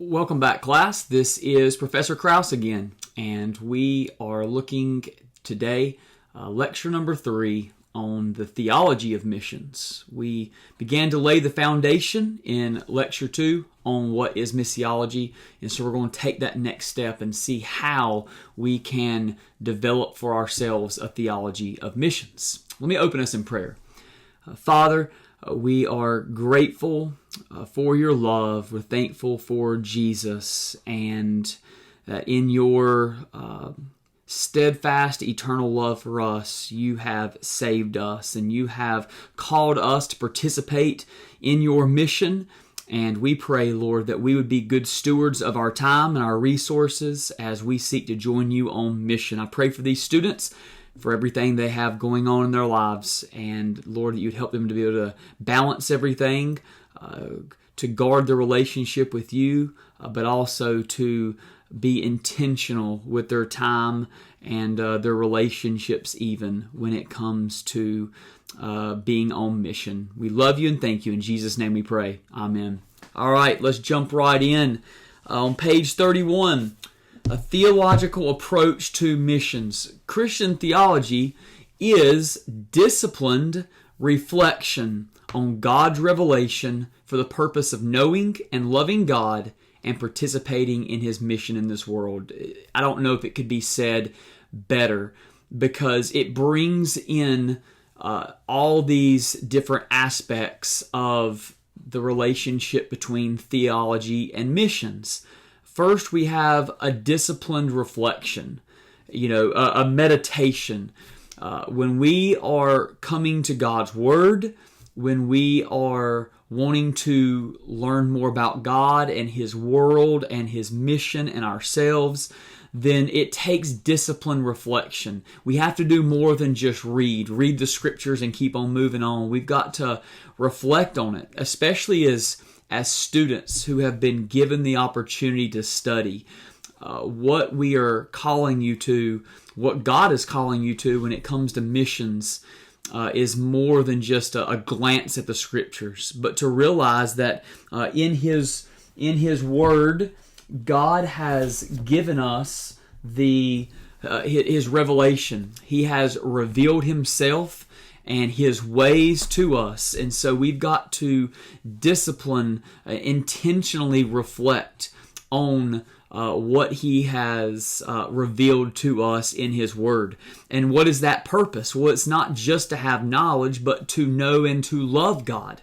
Welcome back, class. This is Professor Krause again, and we are looking today, lecture number 3 on the theology of missions. We began to lay the foundation in lecture 2 on what is missiology, and so we're going to take that next step and see how we can develop for ourselves a theology of missions. Let me open us in prayer. Father, we are grateful for your love. We're thankful for Jesus, and that in your steadfast, eternal love for us, you have saved us, and you have called us to participate in your mission. And we pray, Lord, that we would be good stewards of our time and our resources as we seek to join you on mission. I pray for these students, for everything they have going on in their lives. And Lord, that you'd help them to be able to balance everything, to guard their relationship with you, but also to be intentional with their time and their relationships even when it comes to being on mission. We love you and thank you. In Jesus' name we pray. Amen. All right, let's jump right in. On page 31, a theological approach to missions. Christian theology is disciplined reflection on God's revelation for the purpose of knowing and loving God and participating in His mission in this world. I don't know if it could be said better, because it brings in all these different aspects of the relationship between theology and missions. First, we have a disciplined reflection, a meditation. When we are coming to God's Word, when we are wanting to learn more about God and His world and His mission and ourselves, then it takes disciplined reflection. We have to do more than just read the Scriptures and keep on moving on. We've got to reflect on it, especially as students who have been given the opportunity to study. What we are calling you to, what God is calling you to when it comes to missions, is more than just a glance at the Scriptures, but to realize that in His Word, God has given us His revelation. He has revealed Himself and His ways to us. And so we've got to discipline, intentionally reflect on what He has revealed to us in His Word. And what is that purpose? Well, it's not just to have knowledge, but to know and to love God.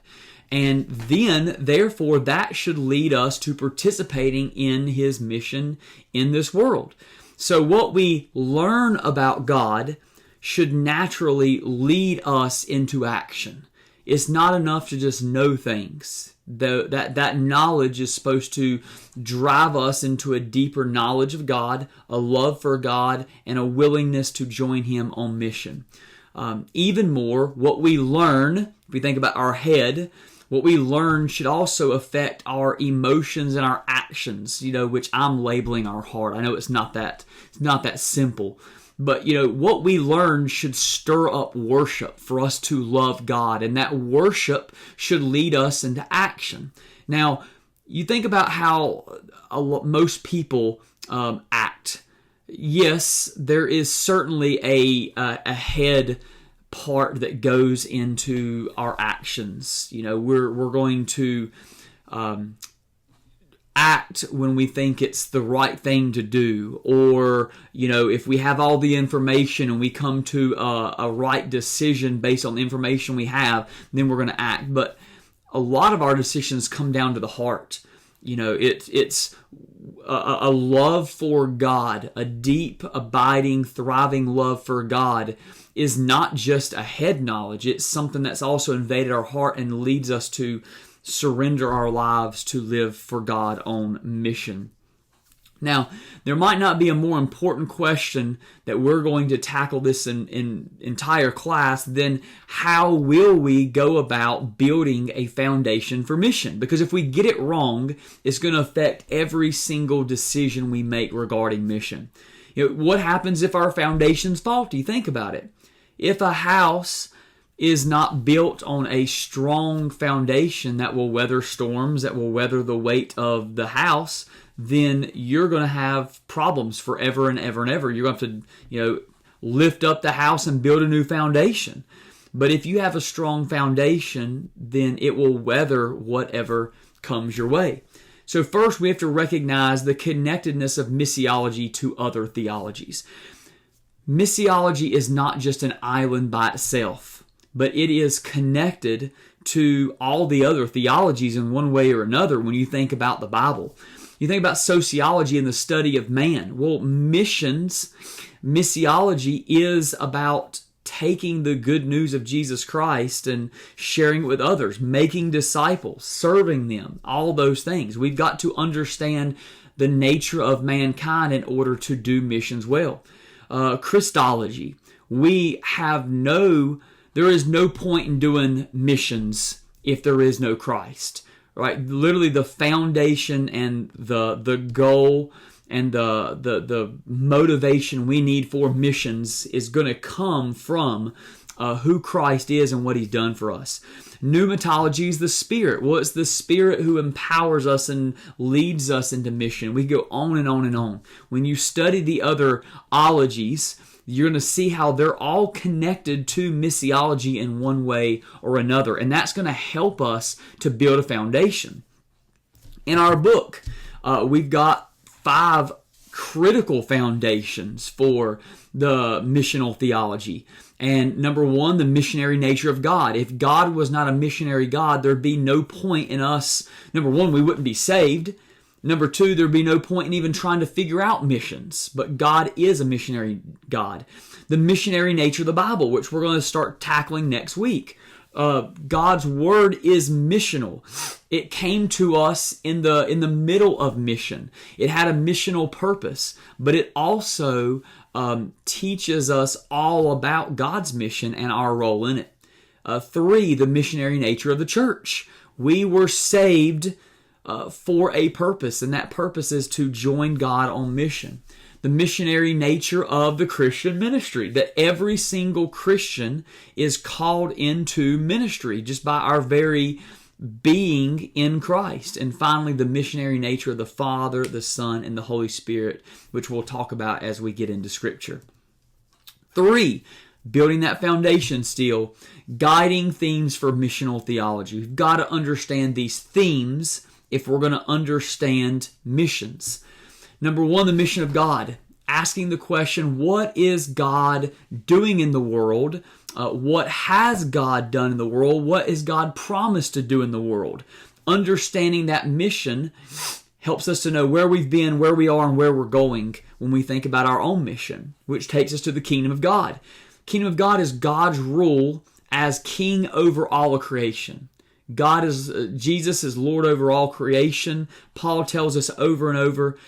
And then, therefore, that should lead us to participating in His mission in this world. So what we learn about God should naturally lead us into action. It's not enough to just know things. That knowledge is supposed to drive us into a deeper knowledge of God, a love for God, and a willingness to join Him on mission. Even more, what we learn, if we think about our head, what we learn should also affect our emotions and our actions, which I'm labeling our heart. I know it's not that simple. But, what we learn should stir up worship for us to love God. And that worship should lead us into action. Now, you think about how most people act. Yes, there is certainly a head part that goes into our actions. We're going to act when we think it's the right thing to do, or if we have all the information and we come to a right decision based on the information we have, then we're going to act. But a lot of our decisions come down to the heart. It's a love for God, a deep, abiding, thriving love for God is not just a head knowledge. It's something that's also invaded our heart and leads us to surrender our lives to live for God on mission. Now, there might not be a more important question that we're going to tackle this in entire class than how will we go about building a foundation for mission? Because if we get it wrong, it's going to affect every single decision we make regarding mission. What happens if our foundation's faulty? Think about it. If a house is not built on a strong foundation that will weather storms, that will weather the weight of the house, then you're going to have problems forever and ever and ever. You're going to have to, lift up the house and build a new foundation. But if you have a strong foundation, then it will weather whatever comes your way. So first, we have to recognize the connectedness of missiology to other theologies. Missiology is not just an island by itself, but it is connected to all the other theologies in one way or another when you think about the Bible. You think about sociology and the study of man. Well, missiology is about taking the good news of Jesus Christ and sharing it with others, making disciples, serving them, all those things. We've got to understand the nature of mankind in order to do missions well. Christology. There is no point in doing missions if there is no Christ. Right? Literally the foundation and the goal and the motivation we need for missions is going to come from who Christ is and what He's done for us. Pneumatology is the Spirit. Well, it's the Spirit who empowers us and leads us into mission. We go on and on and on. When you study the other ologies, you're going to see how they're all connected to missiology in one way or another. And that's going to help us to build a foundation. In our book, we've got 5 critical foundations for the missional theology. And number 1, the missionary nature of God. If God was not a missionary God, there'd be no point in us. Number 1, we wouldn't be saved. Number 2, there'd be no point in even trying to figure out missions. But God is a missionary God. The missionary nature of the Bible, which we're going to start tackling next week. God's Word is missional. It came to us in the middle of mission. It had a missional purpose, but it also teaches us all about God's mission and our role in it. 3, the missionary nature of the church. We were saved for a purpose, and that purpose is to join God on mission. The missionary nature of the Christian ministry, that every single Christian is called into ministry just by our very being in Christ. And finally, the missionary nature of the Father, the Son, and the Holy Spirit, which we'll talk about as we get into Scripture. 3, building that foundation still, guiding themes for missional theology. We've got to understand these themes if we're going to understand missions. Number 1, the mission of God. Asking the question, what is God doing in the world? What has God done in the world? What is God promised to do in the world? Understanding that mission helps us to know where we've been, where we are, and where we're going when we think about our own mission, which takes us to the kingdom of God. Kingdom of God is God's rule as king over all of creation. Jesus is Lord over all creation. Paul tells us over and over,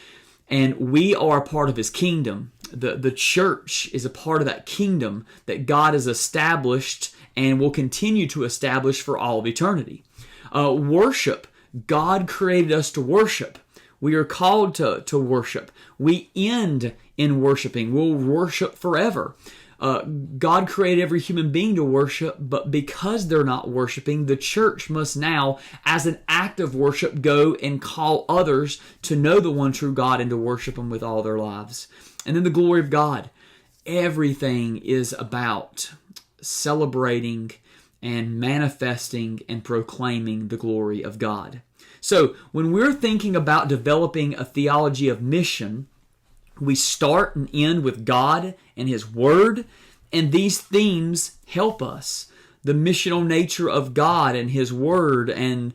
and we are a part of His kingdom. The church is a part of that kingdom that God has established and will continue to establish for all of eternity. Worship. God created us to worship. We are called to worship. We end in worshiping. We'll worship forever. God created every human being to worship, but because they're not worshiping, the church must now, as an act of worship, go and call others to know the one true God and to worship Him with all their lives. And then the glory of God. Everything is about celebrating and manifesting and proclaiming the glory of God. So when we're thinking about developing a theology of mission, we start and end with God and His Word, and these themes help us. The missional nature of God and His Word and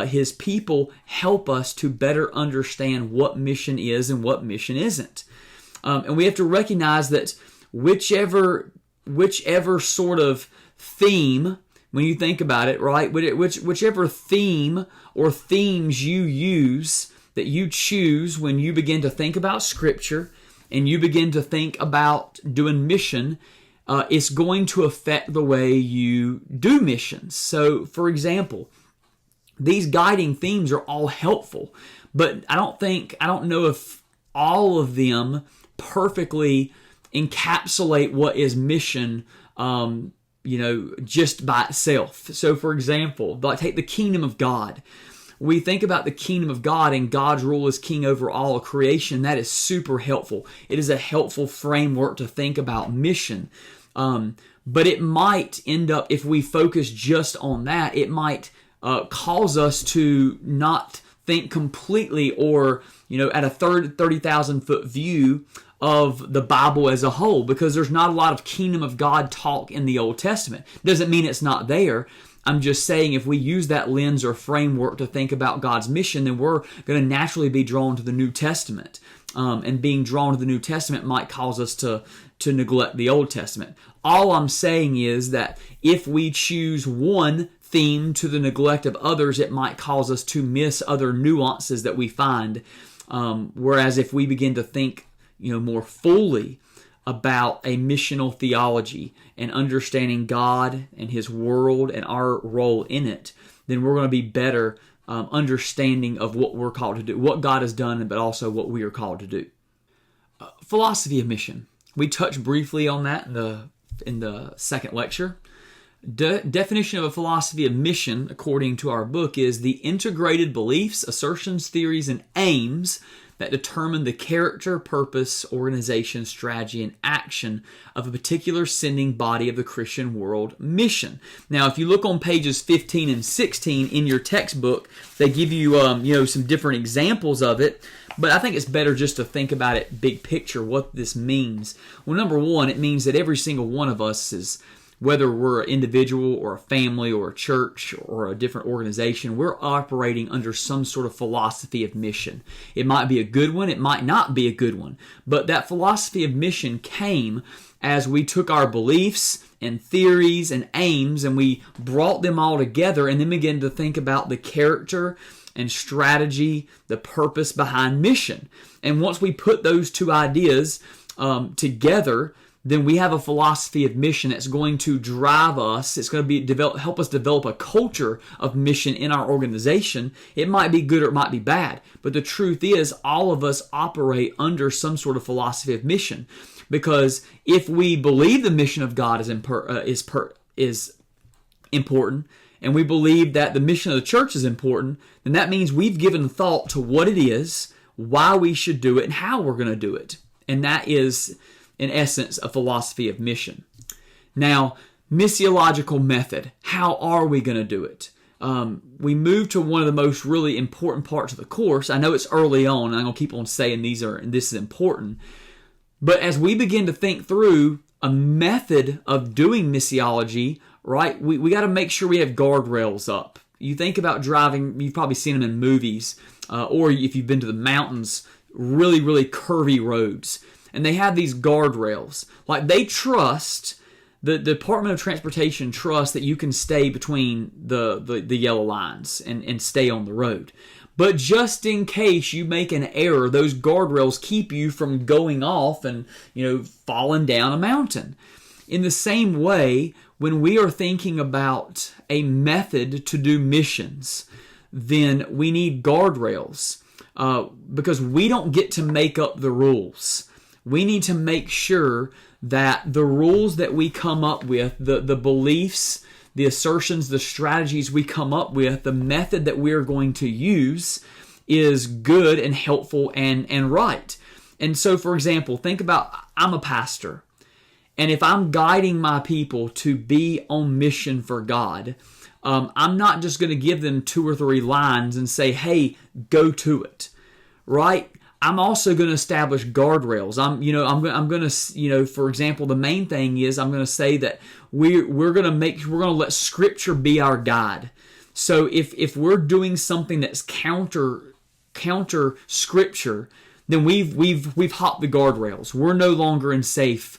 His people help us to better understand what mission is and what mission isn't. And we have to recognize that whichever sort of theme, when you think about it, right, whichever theme or themes you use, that you choose when you begin to think about Scripture and you begin to think about doing mission, it's going to affect the way you do missions. So, for example, these guiding themes are all helpful, but I don't know if all of them perfectly encapsulate what is mission just by itself. So for example, like take the kingdom of God. We think about the kingdom of God and God's rule as king over all of creation. That is super helpful. It is a helpful framework to think about mission. But it might end up, if we focus just on that, it might cause us to not think completely or, at a 30,000 foot view of the Bible as a whole, because there's not a lot of kingdom of God talk in the Old Testament. Doesn't mean it's not there. I'm just saying if we use that lens or framework to think about God's mission, then we're going to naturally be drawn to the New Testament. And being drawn to the New Testament might cause us to neglect the Old Testament. All I'm saying is that if we choose one theme to the neglect of others, it might cause us to miss other nuances that we find. Whereas if we begin to think more fully about a missional theology and understanding God and His world and our role in it, then we're going to be better understanding of what we're called to do, what God has done, but also what we are called to do. Philosophy of mission. We touched briefly on that in the second lecture. Definition of a philosophy of mission, according to our book, is the integrated beliefs, assertions, theories, and aims that determine the character, purpose, organization, strategy, and action of a particular sending body of the Christian world mission. Now, if you look on pages 15 and 16 in your textbook, they give you some different examples of it, but I think it's better just to think about it big picture, what this means. Well, number one, it means that every single one of us is, whether we're an individual or a family or a church or a different organization, we're operating under some sort of philosophy of mission. It might be a good one, it might not be a good one, but that philosophy of mission came as we took our beliefs and theories and aims and we brought them all together and then began to think about the character and strategy, the purpose behind mission. And once we put those two ideas together, then we have a philosophy of mission that's going to drive us. It's going to help us develop a culture of mission in our organization. It might be good or it might be bad, but the truth is all of us operate under some sort of philosophy of mission, because if we believe the mission of God is important, and we believe that the mission of the church is important, then that means we've given thought to what it is, why we should do it, and how we're going to do it. And that is, in essence, a philosophy of mission. Now, missiological method. How are we going to do it? We move to one of the most really important parts of the course. I know it's early on, and I'm going to keep on saying this is important. But as we begin to think through a method of doing missiology, right, we got to make sure we have guardrails up. You think about driving, you've probably seen them in movies, or if you've been to the mountains, really, really curvy roads. And they have these guardrails. Like they trust, the Department of Transportation trusts that you can stay between the yellow lines and stay on the road. But just in case you make an error, those guardrails keep you from going off and, falling down a mountain. In the same way, when we are thinking about a method to do missions, then we need guardrails because we don't get to make up the rules. We need to make sure that the rules that we come up with, the beliefs, the assertions, the strategies we come up with, the method that we're going to use is good and helpful and right. And so, for example, think about, I'm a pastor. And if I'm guiding my people to be on mission for God, I'm not just going to give them 2 or 3 lines and say, hey, go to it, right? I'm also going to establish guardrails. I'm going to, for example, the main thing is I'm going to say that we're going to let Scripture be our guide. So if we're doing something that's counter Scripture, then we've hopped the guardrails. We're no longer in safe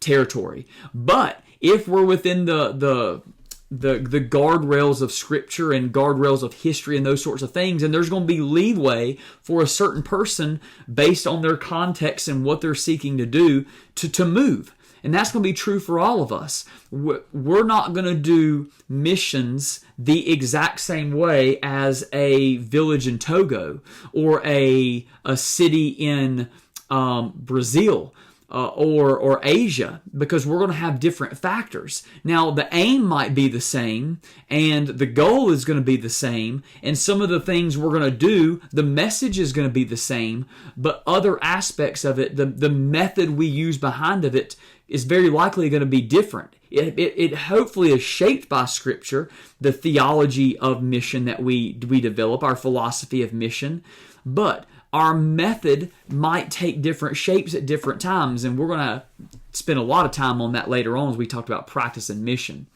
territory. But if we're within the guardrails of Scripture and guardrails of history and those sorts of things, and there's going to be leeway for a certain person based on their context and what they're seeking to do to move. And that's going to be true for all of us. We're not going to do missions the exact same way as a village in Togo or a city in Brazil. or Asia, because we're going to have different factors. Now, the aim might be the same, and the goal is going to be the same, and some of the things we're going to do, the message is going to be the same, but other aspects of it, the method we use behind of it, is very likely going to be different. It hopefully is shaped by Scripture, the theology of mission that we develop, our philosophy of mission, but our method might take different shapes at different times, and we're going to spend a lot of time on that later on as we talked about practice and mission.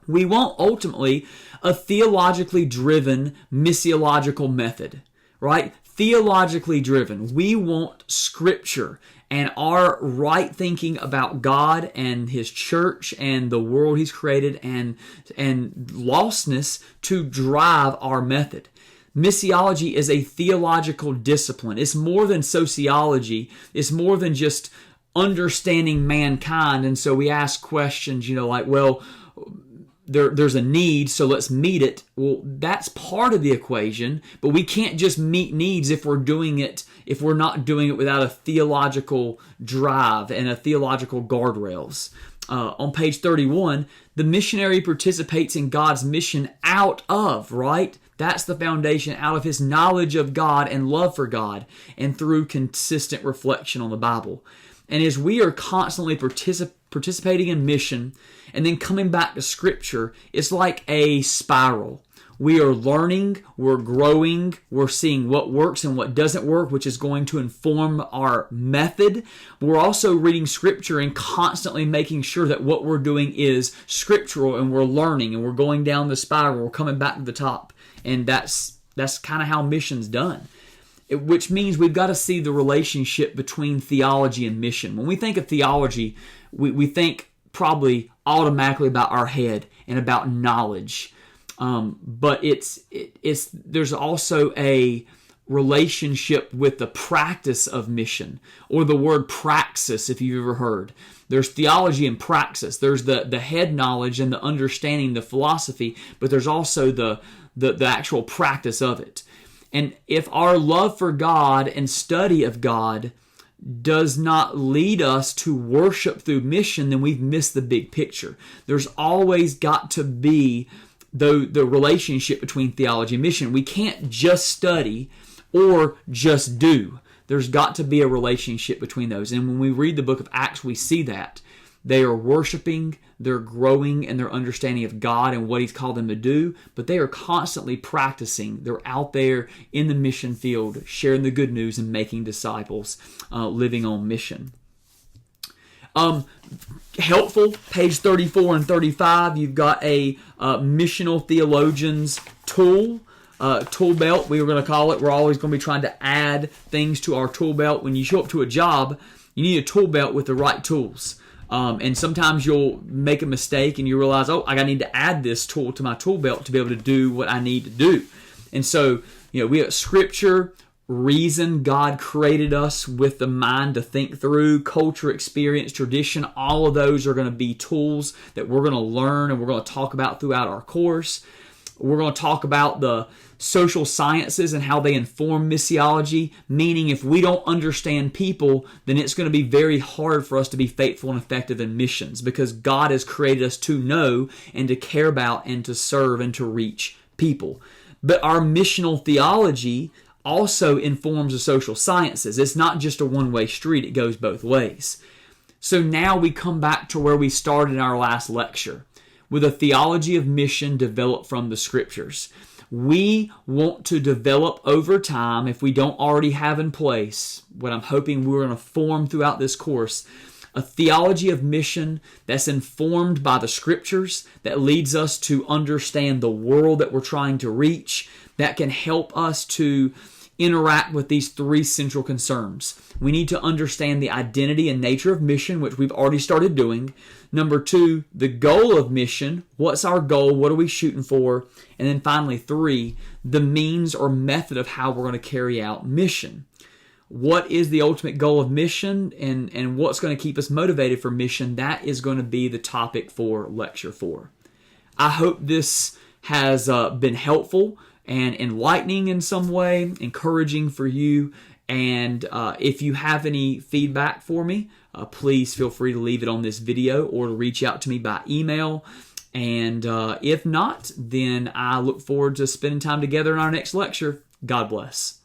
We want ultimately a theologically driven missiological method, right? Theologically driven. We want Scripture and our right thinking about God and His church and the world He's created and lostness to drive our method. Missiology is a theological discipline. It's more than sociology. It's more than just understanding mankind. And so we ask questions, like, well, there's a need, so let's meet it. Well, that's part of the equation, but we can't just meet needs if we're not doing it without a theological drive and a theological guardrails. On page 31, the missionary participates in God's mission out of, right? That's the foundation, out of his knowledge of God and love for God, and through consistent reflection on the Bible. And as we are constantly participating in mission and then coming back to Scripture, it's like a spiral. We are learning, we're growing, we're seeing what works and what doesn't work, which is going to inform our method. We're also reading Scripture and constantly making sure that what we're doing is scriptural, and we're learning and we're going down the spiral, we're coming back to the top. And that's kind of how mission's done. Which means we've got to see the relationship between theology and mission. When we think of theology, we think probably automatically about our head and about knowledge. But there's also a relationship with the practice of mission, or the word praxis, if you've ever heard. There's theology and praxis. There's the head knowledge and the understanding, the philosophy, but there's also the actual practice of it. And if our love for God and study of God does not lead us to worship through mission, then we've missed the big picture. There's always got to be the relationship between theology and mission. We can't just study or just do. There's got to be a relationship between those. And when we read the book of Acts, we see that. They are worshiping, they're growing in their understanding of God and what He's called them to do, but they are constantly practicing. They're out there in the mission field, sharing the good news and making disciples, living on mission. Helpful, page 34 and 35, you've got a missional theologians tool belt, we were going to call it. We're always going to be trying to add things to our tool belt. When you show up to a job, you need a tool belt with the right tools. And sometimes you'll make a mistake and you realize, I need to add this tool to my tool belt to be able to do what I need to do. And so, we have Scripture, reason. God created us with the mind to think through, culture, experience, tradition. All of those are going to be tools that we're going to learn and we're going to talk about throughout our course. We're going to talk about the social sciences and how they inform missiology, meaning if we don't understand people, then it's going to be very hard for us to be faithful and effective in missions, because God has created us to know and to care about and to serve and to reach people. But our missional theology also informs the social sciences. It's not just a one-way street. It goes both ways. So now we come back to where we started in our last lecture, with a theology of mission developed from the Scriptures. We want to develop over time, if we don't already have in place, what I'm hoping we're going to form throughout this course, a theology of mission that's informed by the Scriptures, that leads us to understand the world that we're trying to reach, that can help us to interact with these three central concerns. We need to understand the identity and nature of mission, which we've already started doing. Number 2, the goal of mission. What's our goal? What are we shooting for? And then finally, 3, the means or method of how we're going to carry out mission. What is the ultimate goal of mission, and what's going to keep us motivated for mission? That is going to be the topic for Lecture 4. I hope this has been helpful and enlightening in some way, encouraging for you And if you have any feedback for me, please feel free to leave it on this video or to reach out to me by email. And if not, then I look forward to spending time together in our next lecture. God bless.